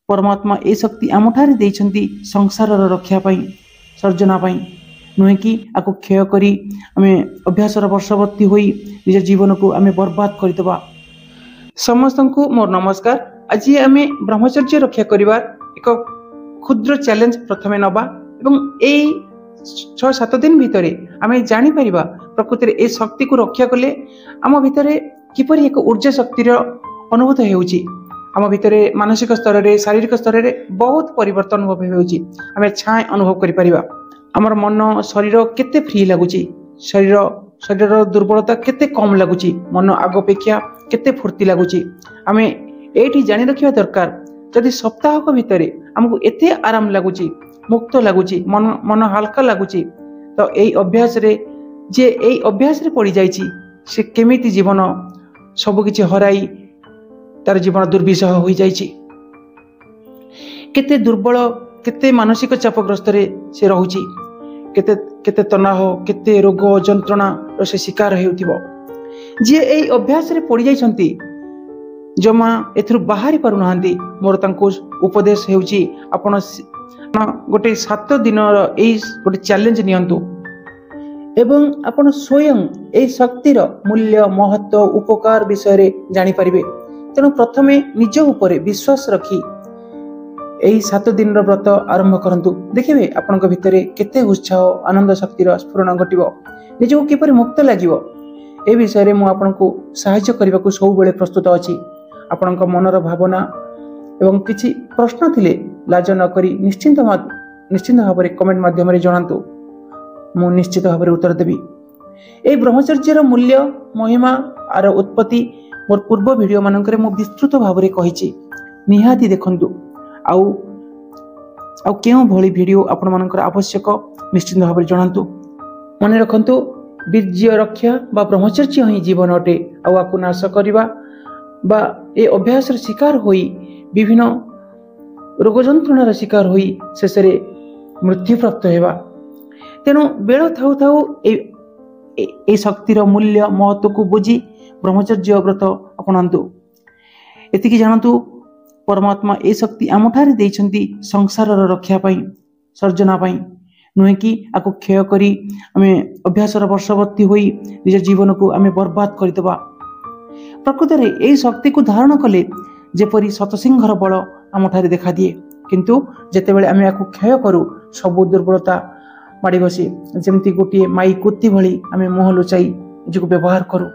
परमात्मा ए शक्ति आमठारे देइछन्ति संसारर रक्षा पाई सर्जना पाई नुहे कि आको क्षय करी आमे अभ्यासर वर्षवर्ती होई निज जीवन को आमे बर्बाद करदेबा। समस्त को मोर नमस्कार। आज आमे ब्रह्मचर्य रक्षा करिवार एक क्षुद्र चैलेंज प्रथमे नबा एवं ए 6-7 दिन भितरे आमे जानि परिबा प्रकृति ए शक्ति को रक्षा कले आम भितरे किपरि एक ऊर्जा शक्तिर अनुभूत हेउची। आम भितरे मानसिक स्तर रे शारीरिक स्तर रे बहुत परिवर्तन अनुभव हेउची। आमे छाए अनुभव करि परिबा। हमर मन शरीर केते फ्री लागुची, शरीर दुर्बलता केते कम लागुची, मन आग अपेक्षा केते फुर्ती लागुची। आमे एठी जानि रखिबा दरकार जदि सप्ताहक भितरे हमको एते आराम लागुची, मुक्त लागुची, मन हल्का लागुची तो एई अभ्यास रे जे एई अभ्यास रे पड़ी जाइची से केमिति जीवन सब किछि हराई तार जीवन दुर्विषह हो जाइची। केते दुर्बल केते मानसिक चापग्रस्त रे से रहुची, केते केते तनाव केते रोग जंत्रणा रो से शिकार हेउथिबो। जे एई अभ्यास रे पड़ी जाइछंती जमा एथरु बाहरी पारु नहांती मोर तांको उपदेश हेउची आपण गोटे 7 दिन एई गोटे चैलेंज नियंतु एवं आपण स्वयं एई शक्तिर मूल्य महत्व उपकार विषय रे जानि परिबे। तेणु प्रथमे निज उपरे विश्वास रखी एई 7 दिन व्रत आरंभ करंतु। देखिबे आपनक भितरे केते उत्साह आनंद शक्तिर स्फुरण घटिबो, निजको किपरि मुक्त लागिबो। ए विषय रे मु आपनकु सहाय्य करबाकू सब बेले प्रस्तुत अछि। आपनक मनर भावना एवं किछि प्रश्न थिले लाज न करी निश्चिंत भाबरे कमेंट माध्यम रे जणांतु, मु निश्चित भाबरे उत्तर देबी। ए ब्रह्मचर्यर मूल्य महिमा आर उत्पत्ति मोर पूर्व वीडियो मानकरे मु विस्तृत भाबरे कहिछि, निहाती देखंतु। आउ केउ भली वीडियो आपण मानकर आवश्यक निश्चित भाबरे जणांतु। मने रखंतु बीर्य रक्षा बा ब्रह्मचर्य ही जीवन अटे। आकु नाश करिबा बा ए अभ्यास शिकार होई विभिन्न रोग जंत्रणार शिकार होई शेष रे मृत्यु प्राप्त हेबा। तेणु बेल थाउ थाउ ए शक्तिर मूल्य महत्व को बुझी ब्रह्मचर्य व्रत अपनांतु। एतिकी जानतु परमात्मा ए शक्ति आमठारे देइछन्ति संसारर रक्षा पाई सर्जना पाई नुहे कि आको क्षय करी आमे अभ्यासर वर्षवर्ती होई निज जीवन को आमे बर्बाद करदेबा। प्रकृति रे ए शक्ति को धारण कले जेपरि शतसिंहर बल आमठारे देखा दिए, किंतु जेतेबेले आमे आको क्षय करू सब दुर्बलता माड़ी बसी जेमती गोटे माई कुत्ती भली आमे मुह लुचाई निजको व्यवहार करू।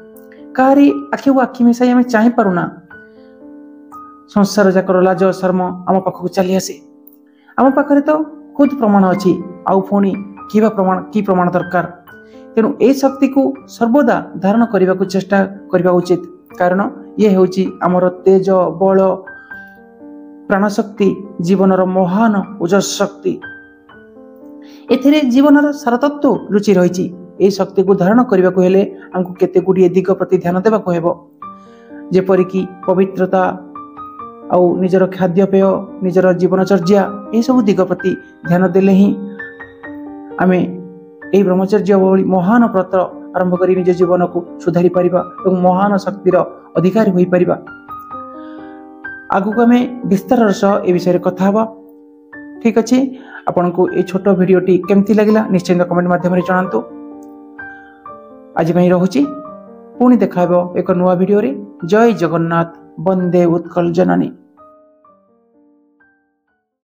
काहारी आखि को आखि मिसाई आमे चाहि पारुना। संसार जाकर लाज शर्म आम पाखक चली आसे। आम पाखरे तो खुद प्रमाण अछि, आउ पुणी कि प्रमाण दरकार। तेणु ए शक्ति को सर्वदा धारण करने को चेष्टा करबा उचित, कारण ये हेउची आमर तेज बल प्राणशक्ति जीवनर महान ओजस शक्ति। एथिरे जीवनर सारतत्व रुचि रही। ए शक्ति को धारण करने को हेले हमको केते गुड़िए दिग प्रति ध्यान देबा को हेबो, जेपरिक पवित्रता आउ निजर खाद्यपेय निजर जीवनचर्या ए सब दिग प्रति ध्यान देले ही आमे ए ब्रह्मचर्य भली महान व्रत आरंभ करी निज जीवन को सुधारी परिबा एवं महान शक्तिर अधिकारी होई परिबा। आगु को आमे विस्तार सह ए विषय रे कथा हबा। ठीक अछि, आपन को ए छोटो वीडियोटी केमती लागिला निश्चित कमेंट माध्यम रे जणांतु। आज पई रहुची, पुणी देखाबो एक नुवा वीडियो रे। जय जगन्नाथ, वंदे उत्कल जननी।